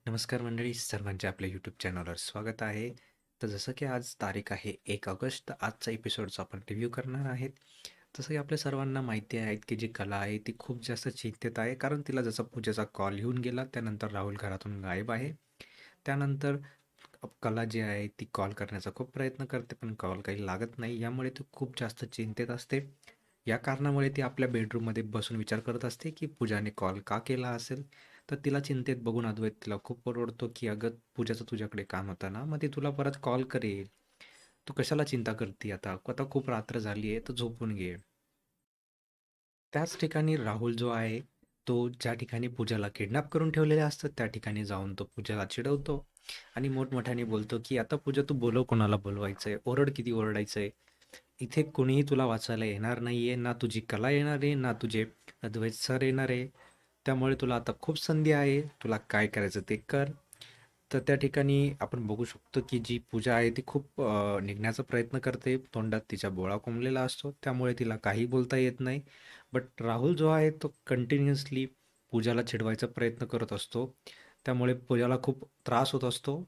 नमस्कार मंडळी, सर्वांचे आपल्या यूट्यूब चॅनलवर स्वागत आहे. तर जसं की आज तारीख आहे 1 ऑगस्ट, तर आजचा एपिसोडचा आपण रिव्ह्यू करणार आहेत. जसं की आपल्या सर्वांना माहिती आहे की जी कला आहे ती खूप जास्त चिंतेत आहे, कारण तिला जसा पूजेचा कॉल येऊन गेला त्यानंतर राहुल घरातून गायब आहे. त्यानंतर कला जी आहे ती कॉल करण्याचा खूप प्रयत्न करते, पण कॉल काही लागत नाही. यामुळे ती खूप जास्त चिंतेत असते. या कारणामुळे ती आपल्या बेडरूममध्ये बसून विचार करत असते की पूजाने कॉल का केला असेल. तर तिला चिंतेत बघून अद्वैत तिला खूप ओरडतो की अगं, पूजाचं तुझ्याकडे काम होतं ना, मग ती तुला परत कॉल करेल. तू कशाला चिंता करते? आता आता खूप रात्र झाली आहे, तर झोपून घे. त्याच ठिकाणी राहुल जो आहे, तो ज्या ठिकाणी पूजाला किडनॅप करून ठेवलेले असतं त्या ठिकाणी जाऊन तो पूजाला चिडवतो आणि मोठमोठ्याने बोलतो की आता पूजा, तू बोलव, कोणाला बोलवायचंय, ओरड, किती ओरडायचंय. इथे कोणीही तुला वाचायला येणार नाहीये, ना तुझी कला येणार आहे, ना तुझे अद्वैत सर येणार आहे. त्यामुळे तुला आता खूप संधी आहे, तुला काय करायचं ते कर. तर त्या ठिकाणी आपण बघू शकतो की जी पूजा आहे ती खूप निघण्याचा प्रयत्न करते. तोंडात तिच्या बोळा कोंबलेला असतो, त्यामुळे तिला काही बोलता येत नाही. बट राहुल जो आहे तो कंटिन्युअसली पूजाला चिडवायचा प्रयत्न करत असतो, त्यामुळे पूजाला खूप त्रास होत असतो.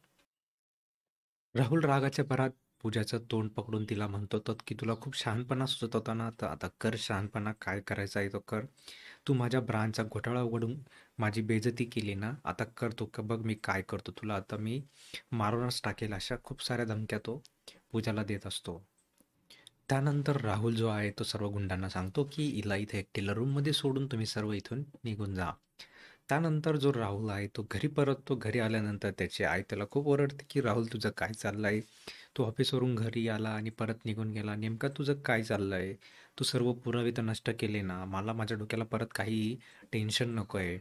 राहुल रागाच्या भरात पूजाचं तोंड पकडून तिला म्हणतो तर की तुला खूप शहाणपणा सुचत होता ना, तर आता कर शहाणपणा, काय करायचा आहे तो कर. तू माझ्या ब्रांडचा घोटाळा उघडून माझी बेइज्जती केली ना, आता कर तू, का बघ मी काय करतो तुला, आता मी मारूनच टाकेल, अशा खूप साऱ्या धमक्या तो पूजाला देत असतो. त्यानंतर राहुल जो आहे तो सर्व गुंडांना सांगतो की हिला इथे एकटीला रूममध्ये सोडून तुम्ही सर्व इथून निघून जा. त्यानंतर जो राहुल आहे तो घरी परततो. घरी आल्यानंतर त्याची आई त्याला खूप ओरडते की राहुल, तुझं काय चाललंय? तू ऑफिसवरून घरी आला आणि परत निघून गेला, नेमका तुझं काय चाललंय? तू सर्व पुरावे तर नष्ट केले ना, मला माझ्या डोक्याला परत काही टेन्शन नको आहे.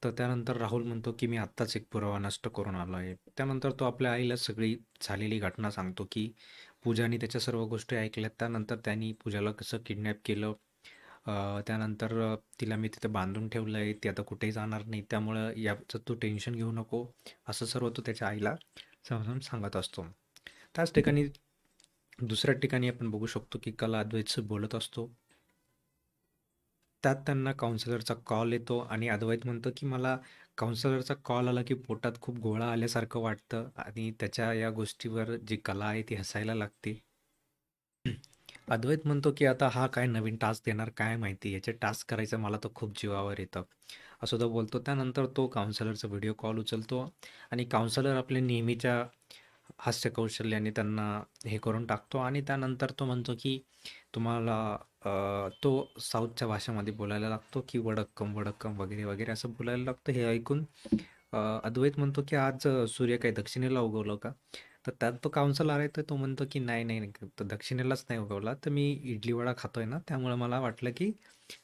तर त्यानंतर राहुल म्हणतो की मी आत्ताच एक पुरावा नष्ट करून आलो आहे. त्यानंतर तो आपल्या आईला सगळी झालेली घटना सांगतो की पूजाने त्याच्या सर्व गोष्टी ऐकल्यात. त्यानंतर त्यांनी पूजाला कसं किडनॅप केलं, त्यानंतर तिला मी तिथे बांधून ठेवलं आहे, ती आता कुठेही जाणार नाही, त्यामुळं याचं तू टेन्शन घेऊ नको, असं सर्व तो त्याच्या आईला समजावून सांगत असतो. त्याच ठिकाणी दुसऱ्या ठिकाणी आपण बघू शकतो की कला अद्वैतशी बोलत असतो. त्यात त्यांना काउन्सिलरचा कॉल येतो आणि अद्वैत म्हणतो की मला काउन्सिलरचा कॉल आला की पोटात खूप गोळा आल्यासारखं वाटतं, आणि त्याच्या या गोष्टीवर जी कला आहे ती हसायला लागते. अद्वैत म्हणतो की आता हा काय नवीन टास्क देणार काय माहिती, याचे टास्क करायचं मला तर खूप जीवावर येतं, असं तो बोलतो. त्यानंतर तो काउन्सिलरचा व्हिडिओ कॉल उचलतो आणि काउन्सिलर आपल्या नेहमीच्या हास्य कौशल्याने त्यांना हे करून टाकतो, आणि त्यानंतर तो म्हणतो की तुम्हाला तो साऊथच्या भाषेमध्ये बोलायला लागतो की वडक्कम वडक्कम वगैरे वगैरे असं बोलायला लागतं. हे ऐकून अद्वैत म्हणतो की आज सूर्य काही दक्षिणेला उगवलं का? तर त्यात तो काउन्सिलर आहे तर तो म्हणतो की नाही नाही नाही, तो दक्षिणेलाच नाही उगवला, तर मी इडली वडा खातोय ना, त्यामुळे मला वाटलं की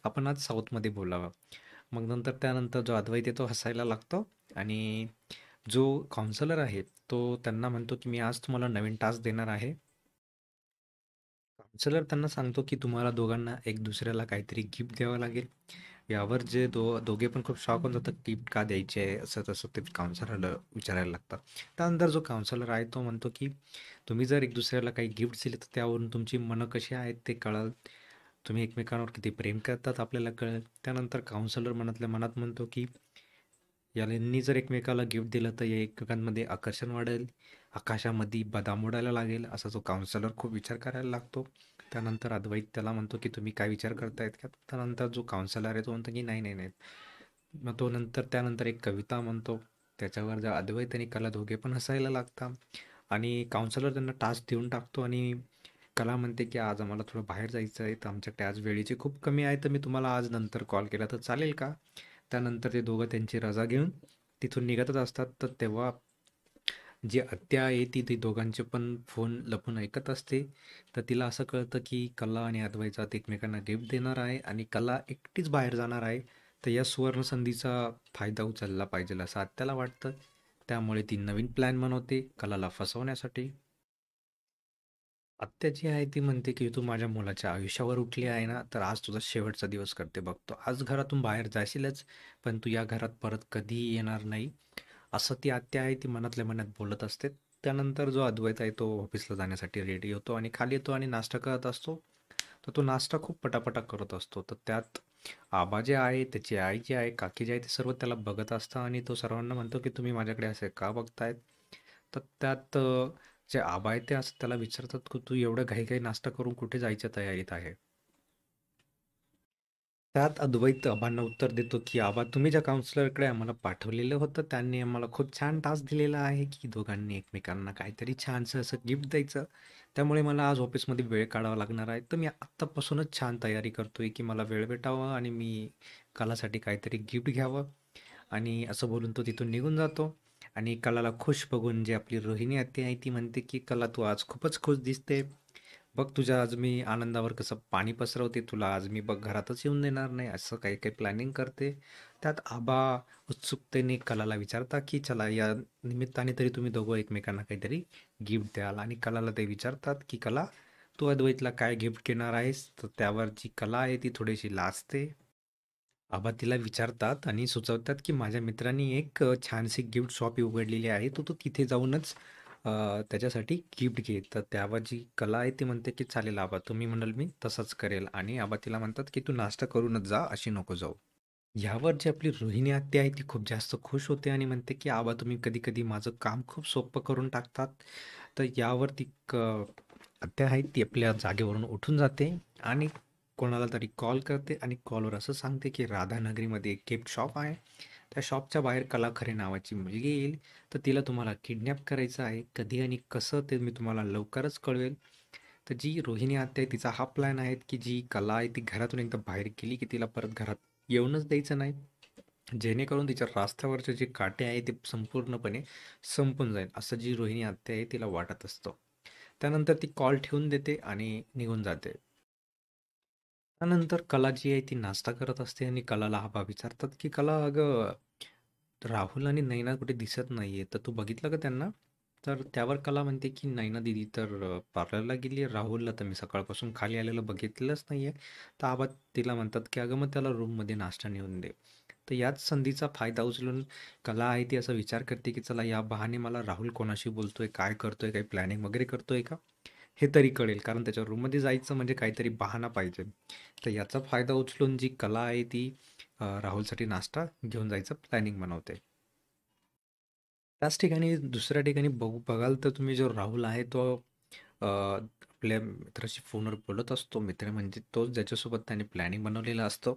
आपण आज साऊथमध्ये बोलावं. मग नंतर त्यानंतर जो अद्वैत आहे तो हसायला लागतो, आणि जो काउन्सिलर आहे तो त्यांना म्हणतो की मी आज तुम्हाला नवीन टास्क देणार आहे. काउन्सिलर त्यांना सांगतो की तुम्हाला दोघांना एक दुसऱ्याला काहीतरी गिफ्ट द्यावं लागेल. यावर जे दोघे पण खूप शॉक होऊन जातात, गिफ्ट का द्यायचे आहे असं तसं ते काउन्सिलरला विचारायला लागतात. त्यानंतर जो काउन्सिलर आहे तो म्हणतो की तुम्ही जर एक दुसऱ्याला काही गिफ्ट दिले तर त्यावरून तुमची मनं कशी आहेत ते कळेल, तुम्ही एकमेकांवर किती प्रेम करतात आपल्याला कळेल. त्यानंतर काउन्सिलर मनातल्या मनात म्हणतो की यांनी जर एकमेकाला गिफ्ट दिलं तर या एकमेकांमध्ये आकर्षण वाढेल, आकाशामध्ये बदाम उडायला लागेल, असा जो काउन्सिलर खूप विचार करायला लागतो. त्यानंतर अद्वैत त्याला म्हणतो की तुम्ही काय विचार करतायत का? त्यानंतर जो काउन्सिलर आहे तो म्हणतो की नाही नाही नाही. मग तो नंतर त्यानंतर एक कविता म्हणतो, त्याच्यावर जर अद्वैत आणि कला दोघे पण हसायला लागतात, आणि काउन्सिलर त्यांना टास्क देऊन टाकतो, आणि कला म्हणते की आज आम्हाला थोडं बाहेर जायचं आहे, तर आमच्याकडे आज वेळेची खूप कमी आहे, तर मी तुम्हाला आज नंतर कॉल केला तर चालेल का? त्यानंतर ते दोघं त्यांची रजा घेऊन तिथून निघतच असतात. तर तेव्हा जी आत्या आहे ती दोघांचे पण फोन लपून ऐकत असते. तर तिला असं कळतं की कला आणि अद्वैत एकमेकांना गिफ्ट देणार आहे आणि कला एकटीच बाहेर जाणार आहे. तर या सुवर्णसंधीचा फायदा उचलला पाहिजे असं आत्याला वाटतं. त्यामुळे ती नवीन प्लॅन बनवते कलाला फसवण्यासाठी. आत्या जी आहे ती म्हणते की तू माझ्या मुलाच्या आयुष्यावर उठली आहे ना, तर आज तुझा शेवटचा दिवस करते बघतो. आज घरातून बाहेर जाशीलच, पण तू या घरात परत कधीही येणार नाही, असं ती आत्या आहे ती मनातल्या मनात बोलत असते. त्यानंतर जो अद्वैत आहे तो ऑफिसला जाण्यासाठी रेडी होतो आणि खाली येतो आणि नाश्ता करत असतो. तर तो नाश्ता खूप पटापटा करत असतो. तर त्यात आबा जे आहे, त्याची आई जी आहे, काकी जी आहे, ते सर्व त्याला बघत असतं आणि तो सर्वांना म्हणतो, की "तुम्ही माझ्याकडे असे का बघतायत?" तर त्यात जे आबा आहेत ते असं त्याला विचारतात, की "तू एवढं घाई-घाई नाश्ता करून कुठे जायच्या तयारीत आहे?" त्यात अद्वैत आबांना उत्तर देतो, की "आबा, तुम्ही ज्या काउन्सिलरकडे आम्हाला पाठवलेलं होतं, त्यांनी आम्हाला खूप छान टास्क दिलेला आहे, की दोघांनी एकमेकांना काहीतरी छानसं असं गिफ्ट द्यायचं. त्यामुळे मला आज ऑफिसमध्ये वेळ काढावा लागणार आहे. तर मी आत्तापासूनच छान तयारी करतोय, की मला वेळ भेटावा आणि मी कलासाठी काहीतरी गिफ्ट घ्यावं." आणि असं बोलून तो तिथून निघून जातो आणि कलाला खुश बघून जी आपली रोहिणी आत्या आहे, ती म्हणते, की "कला, तू आज खूपच खुश दिसते. बघ तुझ्या आज मी आनंदावर कसं पाणी पसरवते, तुला आज मी बघ घरातच येऊन देणार नाही, असं काही काही प्लॅनिंग करते." त्यात आबा उत्सुकतेने कलाला विचारता, की "चला, या निमित्ताने तरी तुम्ही दोघं एकमेकांना काहीतरी गिफ्ट द्याल." आणि कलाला ते विचारतात, की "कला, तू अद्वैतला काय गिफ्ट घेणार आहेस?" तर त्यावर जी कला आहे ती थोडीशी लाजते. आबा तिला विचारतात आणि सुचवतात, की "माझ्या मित्रांनी एक छानशी गिफ्ट शॉप उघडलेली आहे, तर तू तिथे जाऊनच त्याच्यासाठी गिफ्ट घे." तर त्यावर जी कला आहे ती म्हणते, की "चालेल आबा, तुम्ही म्हणाल मी तसंच करेल." आणि आबा तिला म्हणतात, की "तू नाश्ता करूनच जा, अशी नको जाऊ." यावर जी आपली रोहिणी आत्या आहे ती खूप जास्त खुश होते आणि म्हणते, की "आबा, तुम्ही कधी-कधी माझं काम खूप सोपं करून टाकतात." तर यावर ती आत्या आहे ती आपल्या जागेवरून उठून जाते आणि कोणाला तरी कॉल करते आणि कॉलवर असं सांगते, की राधानगरीमध्ये एक गिफ्ट शॉप आहे. त्या शॉपच्या बाहेर कला खरे नावाची मुलगी येईल, तर तिला तुम्हाला किडनॅप करायचं आहे. कधी आणि कसं ते मी तुम्हाला लवकरच कळवेल. तर जी रोहिणी आत्या आहे तिचा हा प्लॅन आहे, की जी कला आहे ती घरातून एकदा बाहेर गेली, की तिला परत घरात येऊनच द्यायचं नाही. जेणेकरून तिच्या रास्त्यावरचे जे काटे आहे ते संपूर्णपणे संपून जाईल, असं जी रोहिणी आत्या आहे तिला वाटत असतं. त्यानंतर ती कॉल ठेवून देते आणि निघून जाते. त्यानंतर कला जी आहे ती नाश्ता करत असते आणि कलाला आबा विचारतात, की "कला, अगं, राहुल आणि नैना कुठे दिसत नाहीये, तर तू बघितलं का त्यांना?" तर त्यावर कला म्हणते, की "नैना दीदी तर पार्लरला गेली आहे. राहुलला तर मी सकाळपासून खाली आलेलं बघितलंच नाहीये." तर आबा तिला म्हणतात, की "अगं, मग त्याला रूममध्ये नाश्ता नेऊन दे." तर याच संधीचा फायदा उचलून कला आहे ती असा विचार करते, की चला या बहाणे मला राहुल कोणाशी बोलतोय, काय करतोय, काही प्लॅनिंग वगैरे करतोय का? हे तरी कळेल, कारण त्याच्या रूममध्ये जायचं म्हणजे काहीतरी बहाणा पाहिजे. तर याचा फायदा उचलून जी कला आहे ती राहुलसाठी नाश्ता घेऊन जायचं प्लॅनिंग बनवते. त्याच ठिकाणी दुसऱ्या ठिकाणी बघाल तर तुम्ही जो राहुल आहे तो आपल्या मित्राशी फोनवर बोलत असतो. मित्र म्हणजे तोच ज्याच्यासोबत त्याने प्लॅनिंग बनवलेलं असतं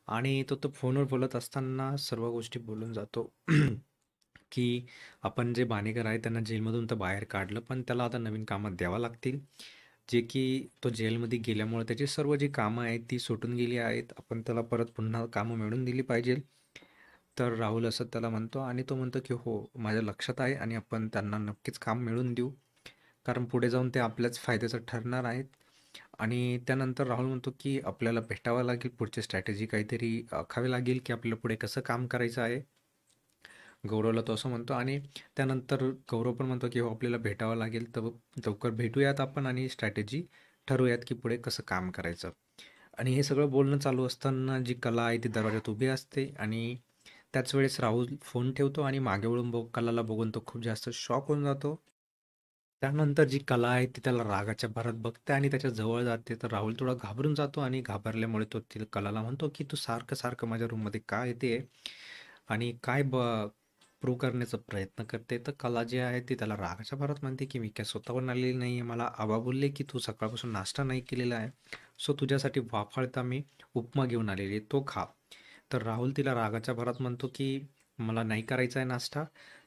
आणि तो फोनवर बोलत असताना सर्व गोष्टी बोलून जातो. की आपण जे बाणेकर आहे त्यांना जेलमधून तर बाहेर काढलं, पण त्याला आता नवीन कामात द्यावं लागतील. जे की तो जेलमध्ये गेल्यामुळे त्याची सर्व जी कामं आहेत ती सुटून गेली आहेत. आपण त्याला परत पुन्हा कामं मिळवून दिली पाहिजे. तर राहुल असं त्याला म्हणतो आणि तो म्हणतो, की "हो, माझ्या लक्षात आहे आणि आपण त्यांना नक्कीच काम मिळवून देऊ. कारण पुढे जाऊन ते आपल्याच फायद्याचं ठरणार आहेत." आणि त्यानंतर राहुल म्हणतो, की "आपल्याला भेटावं लागेल, पुढची स्ट्रॅटेजी काहीतरी आखावी लागेल, की आपल्याला पुढे कसं काम करायचं आहे." गौरवला तो असं म्हणतो आणि त्यानंतर गौरव पण म्हणतो, की "हो, आपल्याला भेटावं लागेल, तर लवकर भेटूयात आपण आणि स्ट्रॅटेजी ठरवूयात, की पुढे कसं काम करायचं." आणि हे सगळं बोलणं चालू असताना जी कला आहे ती दरवाजात उभी असते आणि त्याच वेळेस राहुल फोन ठेवतो आणि मागे वळून कलाला बघून तो खूप जास्त शॉक होऊन जातो. त्यानंतर जी कला आहे ती त्याला रागाच्या भरात बघते आणि त्याच्या जवळ जाते. तर राहुल थोडा घाबरून जातो आणि घाबरल्यामुळे तो तिला कलाला म्हणतो, की "तू सारखं-सारखं माझ्या रूममध्ये का येते आणि काय प्रूव्ह करण्याचा प्रयत्न करते?" तर कला जी आहे ती त्याला रागाच्या भरात म्हणते, की "मी काय स्वतःहून आलेली नाही आहे. मला आबा बोलले, की तू सकाळपासून नाश्ता नाही केलेला आहे. सो तुझ्यासाठी वाफाळता मी उपमा घेऊन आलेली आहे, तो खा." तर राहुल तिला रागाच्या भरात म्हणतो, की "मला नाही करायचा आहे नाश्ता."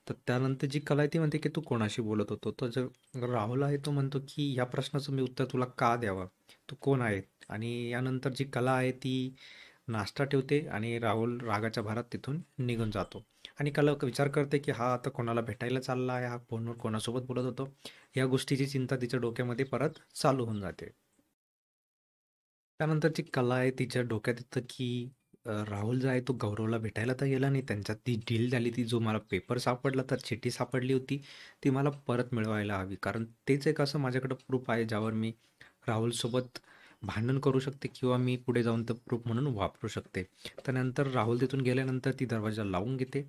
तर त्यानंतर जी कला आहे ती म्हणते, की "तू कोणाशी बोलत होतो?" तर जो राहुल आहे तो म्हणतो, की "या प्रश्नाचं मी उत्तर तुला का द्यावं? तू कोण आहे?" आणि यानंतर जी कला आहे ती नाश्ता ठेवते आणि राहुल रागाच्या भरात तिथून निघून जातो. आणि कला विचार करते, की हा आता कोणाला भेटायला चालला आहे, हा फोनवर कोणासोबत बोलत होतो. या गोष्टीची चिंता तिच्या डोक्यामध्ये परत चालू होऊन जाते. त्यानंतर जी कला आहे तिच्या डोक्यात येतं, की राहुल जो आहे तो गौरवला भेटायला तर गेला नाही. त्यांच्यात ती डील झाली, ती जो मला पेपर सापडला तर चिठ्ठी सापडली होती, ती मला परत मिळवायला हवी. कारण तेच एक असं माझ्याकडं प्रूफ आहे ज्यावर मी राहुलसोबत भांडण करू शकते किंवा मी पुढे जाऊन तर प्रूफ म्हणून वापरू शकते. त्यानंतर राहुल तिथून गेल्यानंतर ती दरवाजा लावून घेते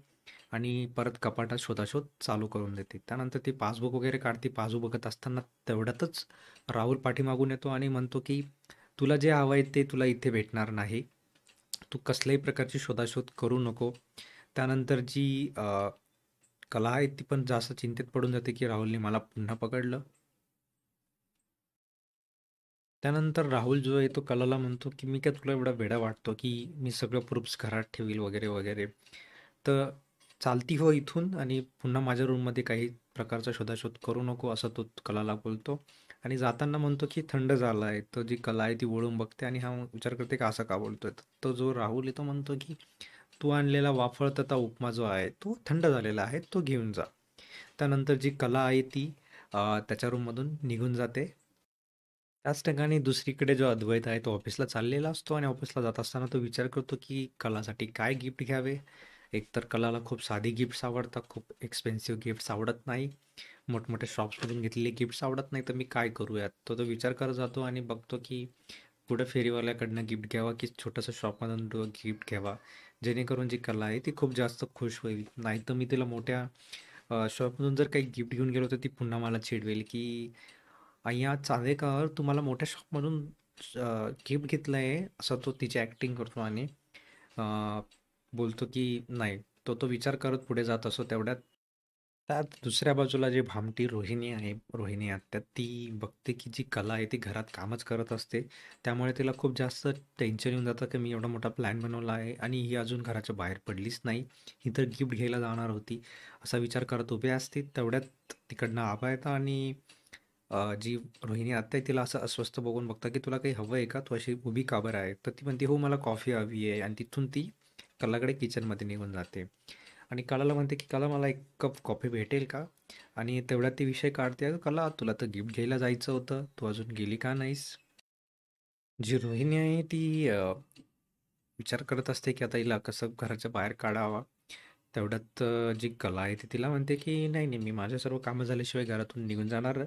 आणि परत कपाटात शोधाशोध चालू करून देते. त्यानंतर ती पासबुक वगैरे काढते. पासबुक बघत असताना तेवढ्यातच राहुल पाठीमागून येतो आणि म्हणतो, की "तुला जे हवं आहे ते तुला इथे भेटणार नाही." तू कसल्याही प्रकारची शोधाशोध करू नको. त्यानंतर जी कला आहे ती पण जास्त चिंतेत पडून जाते, की राहुलने मला पुन्हा पकडलं. त्यानंतर राहुल जो आहे तो कलाला म्हणतो, की "मी काय तुला एवढा वेडा वाटतो, की मी सगळं प्रूफ्स घरात ठेवील वगैरे, वगैरे. तर चालती हो इथून आणि पुन्हा माझ्या रूममध्ये काही प्रकारचा शोधाशोध करू नको," असं तो कलाला बोलतो. आणि जाताना म्हणतो, की थंड झाला आहे. तर जी कला आहे ती वळून बघते आणि हा विचार करते, की असं का बोलतोय? तर तो जो राहुल आहे तो म्हणतो, की "तू आणलेला वाफळता उपमा जो आहे, तो थंड झालेला आहे, तो घेऊन जा." त्यानंतर जी कला आहे ती त्याच्या रूममधून निघून जाते. त्याच ठिकाणी दुसरीकडे जो अद्वैत आहे तो ऑफिसला चाललेला असतो आणि ऑफिसला जात असताना तो विचार करतो की कलासाठी काय गिफ्ट घ्यावे. एकतर कलाला खूप साधी गिफ्ट्स आवडतात, खूप एक्सपेन्सिव्ह गिफ्ट्स आवडत नाही, मोठमोठ्या शॉप्समधून घेतलेले गिफ्ट्स आवडत नाही. तर मी काय करूयात, तो तो विचार करत जातो आणि बघतो की कुठं फेरीवाल्याकडनं गिफ्ट घ्यावा की छोटंसं शॉपमधून गिफ्ट घ्यावा, जेणेकरून जी कला आहे ती खूप जास्त खुश होईल. नाही तर मी तिला मोठ्या शॉपमधून जर काही गिफ्ट घेऊन गेलो तर ती पुन्हा मला चिडवेल की "अय्या चांदेकर, तू मला मोठ्या शॉपमधून गिफ्ट घेतलं आहे," असं तो तिची ॲक्टिंग करतो आणि अ, बोलतो की नाही. तो तो विचार करत पुढे जात असतो. तेवढ्यात त्यात दुसऱ्या बाजूला जी भामटी रोहिणी आहे, रोहिणी आत्या, ती बघते की जी कला आहे ती घरात कामच करत असते. त्यामुळे तिला खूप जास्त टेन्शन येऊन जातं की मी एवढा मोठा प्लॅन बनवला आहे आणि ही अजून घराच्या बाहेर पडलीच नाही. ही तर गिफ्ट घ्यायला जाणार होती. असा विचार करत उभे असते. तेवढ्यात तिकडनं आबा येतात आणि जी रोहिणी आत्या आहे तिला असं अस्वस्थ बघून बघता की तुला काही हवं आहे का, तू अशी उभी का बरं आहे? तर ती म्हणते हो मला कॉफी हवी आहे आणि तिथून ती कलाकडे किचनमध्ये निघून जाते आणि कलाला म्हणते की कला मला एक कप कॉफी भेटेल का? आणि तेवढ्यात ती विषय काढते, "अगं कला, तुला तर गिफ्ट घ्यायला जायचं होतं, तू अजून गेली का नाहीस?" जी रोहिणी आहे ती विचार करत असते की आता हिला कसं घराच्या बाहेर काढावा. तेवढ्यात जी कला आहे ती तिला म्हणते की नाही नाही, मी माझे सर्व कामं झाल्याशिवाय घरातून निघून जाणार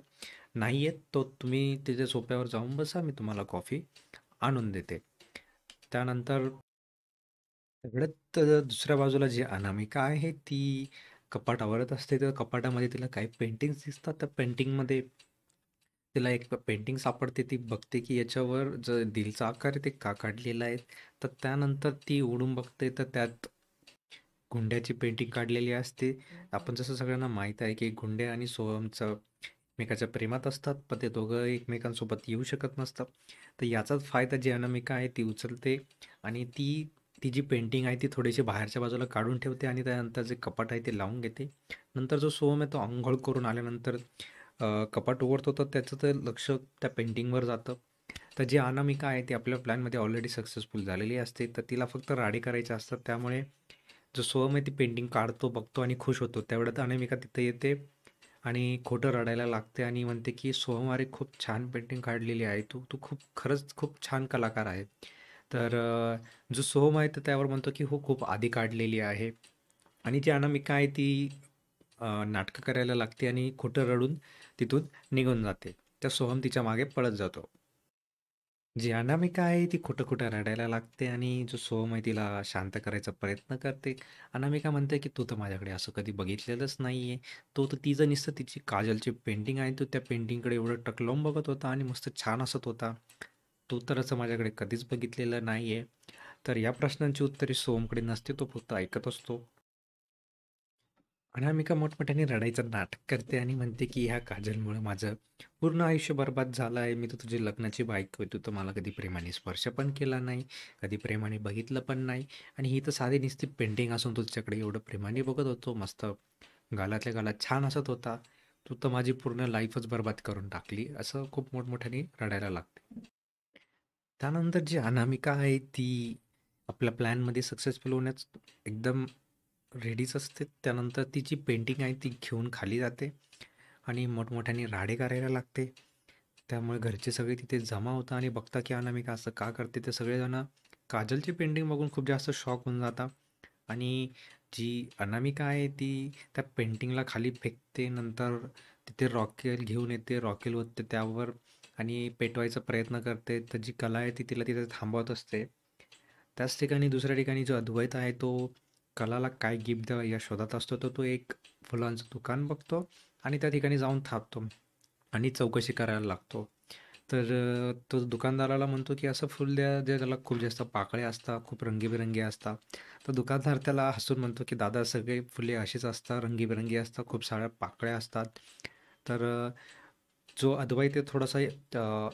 नाही आहेत. तो तुम्ही तिथे सोफ्यावर जाऊन बसा, मी तुम्हाला कॉफी आणून देते. त्यानंतर तेवढ्यात दुसऱ्या बाजूला जी अनामिका आहे ती कपाट आवरत असते. तर कपाटामध्ये तिला काही पेंटिंग्स दिसतात. त्या पेंटिंगमध्ये तिला एक पेंटिंग सापडते. ती बघते की याच्यावर जो दिलचा आकार आहे ते का काढलेला आहे. तर त्यानंतर ती उघडून बघते तर त्यात गुंड्याची पेंटिंग काढलेली असते. आपण जसं सगळ्यांना माहीत आहे की गुंड्या आणि सोहमचं एकमेकाच्या प्रेमात असतात, पण ते दोघं एकमेकांसोबत येऊ शकत नसतात. तर याचाच फायदा जी अनामिका आहे ती उचलते आणि ती जी पेंटिंग आहे ती थोडीशी बाहेरच्या बाजूला काढून ठेवते आणि त्यानंतर जे कपाट आहे ते लावून घेते. नंतर जो सोहम आहे तो अंघोळ करून आल्यानंतर कपाट उघडतो तर त्याचं तर लक्ष त्या पेंटिंगवर जातं. तर जी अनामिका आहे ती आपल्या प्लॅनमध्ये ऑलरेडी सक्सेसफुल झालेली असते. तर तिला फक्त राडे करायचे असतात. त्यामुळे जो सोहम आहे ती पेंटिंग काढतो, बघतो आणि खुश होतो. तेवढ्यात अनामिका तिथे येते आणि खोटं रडायला लागते आणि म्हणते की "सोहम, अरे खूप छान पेंटिंग काढलेली आहे तू. तू खूप खरंच खूप छान कलाकार आहे." तर जो सोहम आहे तर त्यावर म्हणतो की "हो, खूप आधी काढलेली आहे." आणि जी अनामिका आहे ती नाटकं करायला लागते आणि खोटं रडून तिथून निघून जाते. त्या सोहम तिच्या मागे पळत जातो. जी अनामिका आहे ती खोटं-खोटं रडायला लागते आणि जो सोहम आहे तिला शांत करायचा प्रयत्न करते. अनामिका म्हणते, की "तू तर माझ्याकडे असं कधी बघितलेलंच नाहीये." तो तर तिचं नुसतं तिची काजलची पेंटिंग आहे, तो त्या पेंटिंगकडे एवढं टक लावून बघत होता आणि मस्त छान हसत होता. "तू तर असं माझ्याकडे कधीच बघितलेलं नाहीये." तर या प्रश्नांची उत्तरे सोहमकडे नसते, तो फक्त ऐकत असतो. अनामिका मोठमोठ्याने रडायचं नाटक करते आणि म्हणते की ह्या काजलमुळे माझं पूर्ण आयुष्य बरबाद झालं आहे. मी तर तुझी लग्नाची बायको आहे. तू तर मला कधी प्रेमाने स्पर्श पण केला नाही, कधी प्रेमाने बघितलं पण नाही आणि ही तर साधी नुसती पेंटिंग असून तुझ्याकडे एवढं प्रेमाने बघत होतो. मस्त गालातल्या गालात छान हसत होता. तू तर माझी पूर्ण लाईफच बरबाद करून टाकली. असं खूप मोठमोठ्याने रडायला लागते. त्यानंतर जी अनामिका आहे ती आपल्या प्लॅनमध्ये सक्सेसफुल होण्यास एकदम रेडीच असते. त्यानंतर ती जी पेंटिंग आहे ती घेऊन खाली जाते आणि मोठमोठ्याने राडे करायला लागते. त्यामुळे घरचे सगळे तिथे जमा होतात आणि बघता की अनामिका असं का करते. ते सगळेजण काजलची पेंटिंग बघून खूप जास्त शॉक होऊन जातात आणि जी अनामिका आहे ती त्या पेंटिंगला खाली फेकते. नंतर तिथे रॉकेल घेऊन येते, रॉकेल ओतते त्यावर आणि पेटवायचा प्रयत्न करते. तर जी कला आहे ती तिला तिथे थांबवत असते. त्याच ठिकाणी दुसऱ्या ठिकाणी जो अद्वैत आहे तो कलाला काय गिफ्ट द्यावं या शोधात असतो. तर तो एक फुलांचं दुकान बघतो आणि त्या ठिकाणी जाऊन थांबतो आणि चौकशी करायला लागतो. तर तो दुकानदाराला म्हणतो, की "असं फुल द्या, जे त्याला खूप जास्त पाकळ्या असतात, खूप रंगीबेरंगी असतात." तर दुकानदार त्याला हसून म्हणतो, की "दादा, सगळे फुले अशीच असतात, रंगीबेरंगी असतात, खूप साऱ्या पाकळ्या असतात." तर जो अद्वैत आहे थोडासा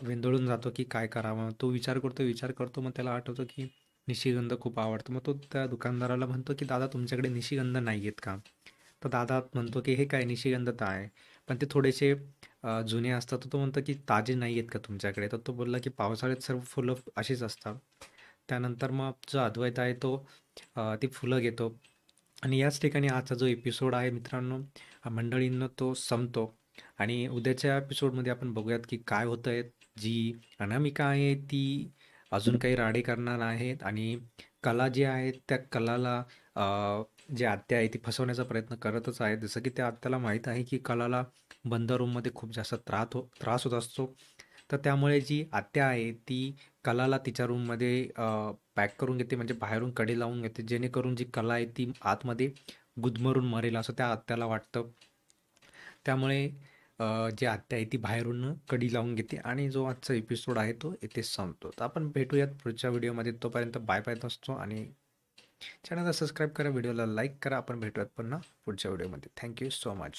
वेंदळून जातो, की काय करावं? तो विचार करतो. मग त्याला आठवतं, की निशिगंध खूप आवडतो. मग तो त्या दुकानदाराला म्हणतो, की "दादा, तुमच्याकडे निशिगंध नाही आहेत का?" तर दादा म्हणतो, की "हे काय निशिगंध तर आहे, पण ते थोडेसे जुने असतात." तर तो म्हणतो, की "ताजे नाही आहेत का तुमच्याकडे?" तर तो बोलला, की "पावसाळ्यात सर्व फुलं अशीच असतात." त्यानंतर मग जो अद्वैत आहे तो ती फुलं घेतो आणि याच ठिकाणी आजचा जो एपिसोड आहे मित्रांनो, मंडळींनो, तो संपतो. आणि उद्याच्या एपिसोडमध्ये आपण बघूयात की काय होतंय. जी अनामिका आहे ती अजून काही राडे करणार आहेत आणि कला जी आहे त्या कलाला जी आत्या आहे ती फसवण्याचा प्रयत्न करतच आहे. जसं की त्या आत्याला माहीत आहे की कलाला बंद रूममध्ये खूप जास्त त्रास होत असतो. तर त्यामुळे जी आत्या आहे ती कलाला तिच्या रूममध्ये पॅक करून घेते, म्हणजे बाहेरून कडी लावून घेते, जेणेकरून जी कला आहे ती आतमध्ये गुदमरून मरेल असं त्या आत्याला वाटतं. त्यामुळे जी आत्या आहे ती बाहेरून कडी लावून घेते आणि जो आजचा एपिसोड आहे तो इथेच संपतो. तर आपण भेटूयात पुढच्या व्हिडिओमध्ये. तोपर्यंत बाय बाय असतो आणि चॅनलला सबस्क्राईब करा, व्हिडिओला लाईक करा. आपण भेटूयात पुन्हा पुढच्या व्हिडिओमध्ये. Thank you so much.